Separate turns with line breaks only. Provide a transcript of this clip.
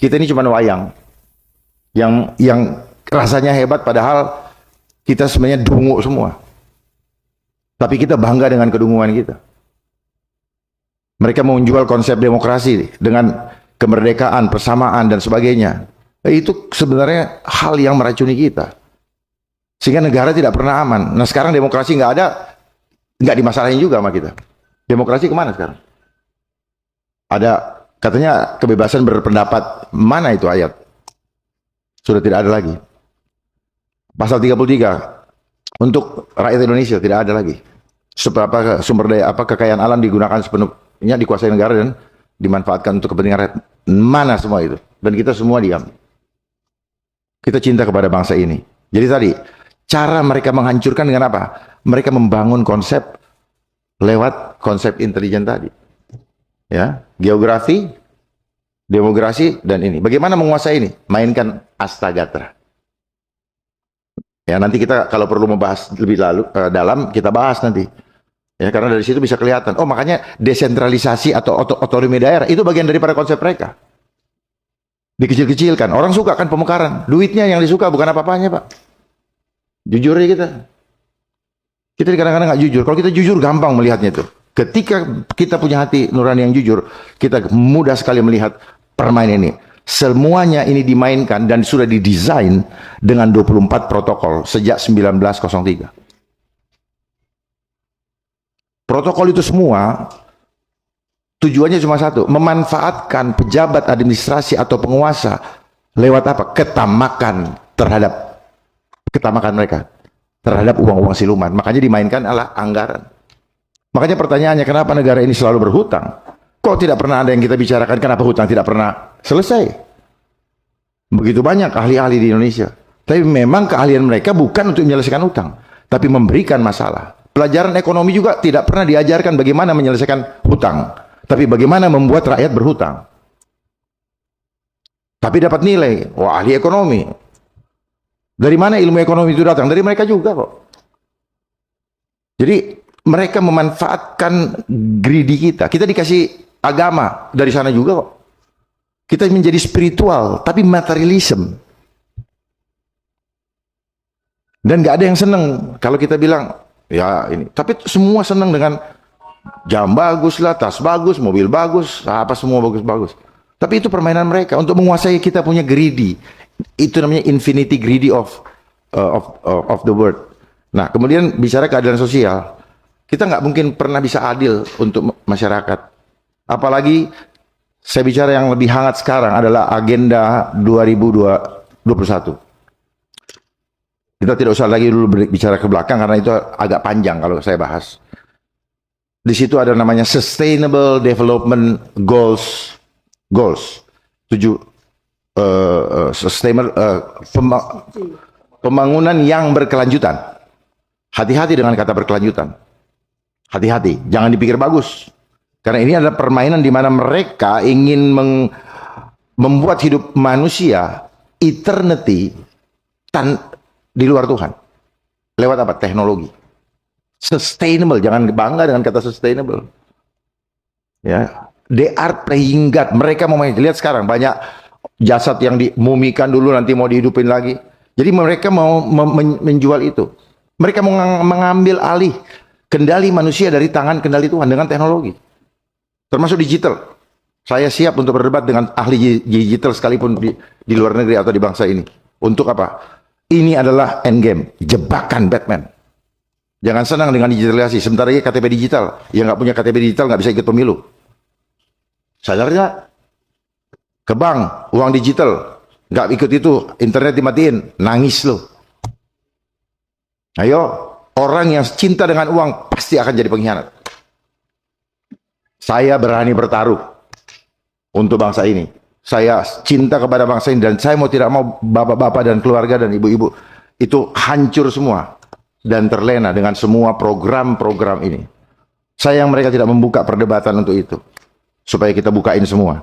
Kita ini cuma wayang yang rasanya hebat, padahal kita sebenarnya dungu semua. Tapi kita bangga dengan kedunguan kita. Mereka mau menjual konsep demokrasi dengan kemerdekaan, persamaan, dan sebagainya. Itu sebenarnya hal yang meracuni kita. Sehingga negara tidak pernah aman. Nah sekarang demokrasi nggak ada, nggak dimasalahin juga sama kita. Demokrasi kemana sekarang? Ada katanya kebebasan berpendapat, mana itu ayat? Sudah tidak ada lagi. Pasal 33 untuk rakyat Indonesia tidak ada lagi. Sumber daya kekayaan alam digunakan sepenuhnya, dikuasai negara dan dimanfaatkan untuk kepentingan rakyat. Mana semua itu? Dan kita semua diam. Kita cinta kepada bangsa ini. Jadi tadi cara mereka menghancurkan dengan apa? Mereka membangun konsep lewat konsep intelijen tadi. Ya, geografi, demografi, dan ini. Bagaimana menguasai ini? Mainkan Astagatra. Ya, nanti kita kalau perlu membahas lebih dalam, kita bahas nanti. Ya, karena dari situ bisa kelihatan. Oh, makanya desentralisasi atau otonomi daerah itu bagian daripada konsep mereka. Dikecil-kecilkan. Orang suka kan pemekaran. Duitnya yang disuka, bukan apa-apanya, Pak. Jujur aja kita. Kita kadang-kadang nggak jujur. Kalau kita jujur, gampang melihatnya itu. Ketika kita punya hati nurani yang jujur, kita mudah sekali melihat permainan ini. Semuanya ini dimainkan dan sudah didesain dengan 24 protokol sejak 1903. Protokol itu semua tujuannya cuma satu, memanfaatkan pejabat administrasi atau penguasa lewat apa? Ketamakan mereka terhadap uang-uang siluman. Makanya dimainkan adalah anggaran. Makanya pertanyaannya, kenapa negara ini selalu berhutang? Kok tidak pernah ada yang kita bicarakan kenapa hutang tidak pernah selesai? Begitu banyak ahli-ahli di Indonesia. Tapi memang keahlian mereka bukan untuk menyelesaikan hutang, tapi memberikan masalah. Pelajaran ekonomi juga tidak pernah diajarkan bagaimana menyelesaikan hutang, tapi bagaimana membuat rakyat berhutang. Tapi dapat nilai, wah ahli ekonomi. Dari mana ilmu ekonomi itu datang? Dari mereka juga kok. Jadi mereka memanfaatkan greedy kita. Kita dikasih agama dari sana juga kok. Kita menjadi spiritual, tapi materialism. Dan nggak ada yang seneng kalau kita bilang, ya ini. Tapi semua seneng dengan jam bagus lah, tas bagus, mobil bagus, apa semua bagus-bagus. Tapi itu permainan mereka untuk menguasai kita punya greedy. Itu namanya infinity greedy of the world. Nah, kemudian bicara keadilan sosial. Kita nggak mungkin pernah bisa adil untuk masyarakat. Apalagi saya bicara yang lebih hangat sekarang adalah agenda 2021. Kita tidak usah lagi dulu bicara ke belakang karena itu agak panjang kalau saya bahas. Di situ ada namanya Sustainable Development Goals. Pembangunan yang berkelanjutan. Hati-hati dengan kata berkelanjutan. Hati-hati, jangan dipikir bagus. Karena ini adalah permainan di mana mereka ingin membuat hidup manusia eternity di luar Tuhan. Lewat apa? Teknologi. Sustainable, jangan bangga dengan kata sustainable. Ya, they are playing God. Mereka mau main. Lihat sekarang banyak jasad yang dimumikan dulu nanti mau dihidupin lagi. Jadi mereka mau menjual itu. Mereka mau mengambil alih kendali manusia dari tangan kendali Tuhan dengan teknologi. Termasuk digital. Saya siap untuk berdebat dengan ahli digital sekalipun di luar negeri atau di bangsa ini. Untuk apa? Ini adalah endgame, jebakan Batman. Jangan senang dengan digitalisasi. Sebentar lagi KTP digital. Yang nggak punya KTP digital nggak bisa ikut pemilu. Sadar nggak? Ke bank, uang digital. Nggak ikut itu, internet dimatiin. Nangis loh. Ayo. Orang yang cinta dengan uang pasti akan jadi pengkhianat. Saya berani bertaruh untuk bangsa ini. Saya cinta kepada bangsa ini dan saya tidak mau bapak-bapak dan keluarga dan ibu-ibu itu hancur semua dan terlena dengan semua program-program ini. Sayang mereka tidak membuka perdebatan untuk itu. Supaya kita bukain semua.